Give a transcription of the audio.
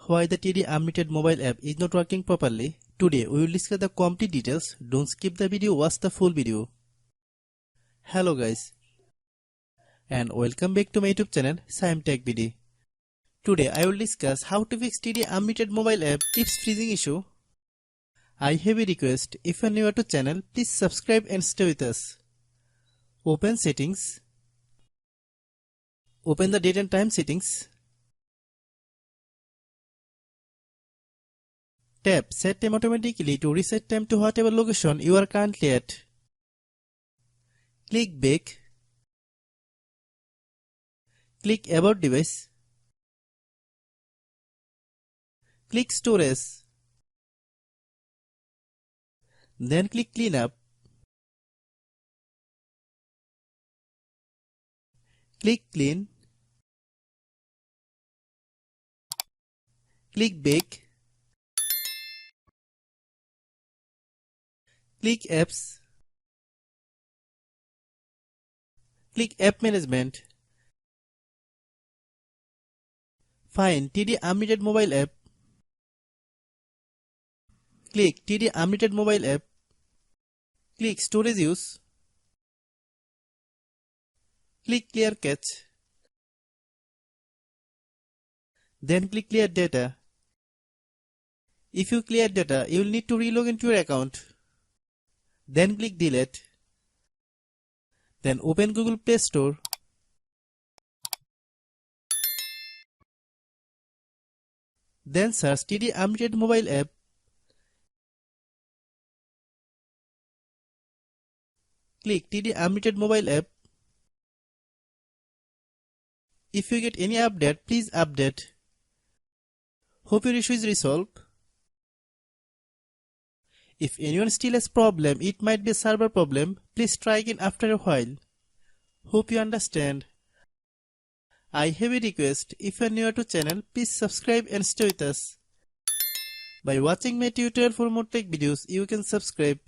Why the TD Unlimited mobile app is not working properly? Today we will discuss the complete details. Don't skip the video, watch the full video. Hello guys, and welcome back to my YouTube channel Shaem Tech BD. Today I will discuss how to fix TD Unlimited mobile app keeps freezing issue. I have a request. If you are new to channel, please subscribe and stay with us. Open settings. Open the date and time settings. Tap Set Time automatically to reset time to whatever location you are currently at. Click Back. Click About Device. Click Storage. Then click Cleanup. Click Clean. Click Back. Click Apps. Click App Management. Find TD Unlimited mobile app. Click TD Unlimited mobile app. Click Storage Use. Click Clear Cache. Then click Clear Data. If you clear data, you will need to relog into your account. Then click Delete. Then open Google Play Store. Then search TD Unlimited mobile app. Click TD Unlimited mobile app. If you get any update, please update. Hope your issue is resolved. If anyone still has problem, it might be a server problem. Please try again after a while. Hope you understand. I have a request. If you are new to channel, please subscribe and stay with us. By watching my tutorial for more tech videos, you can subscribe.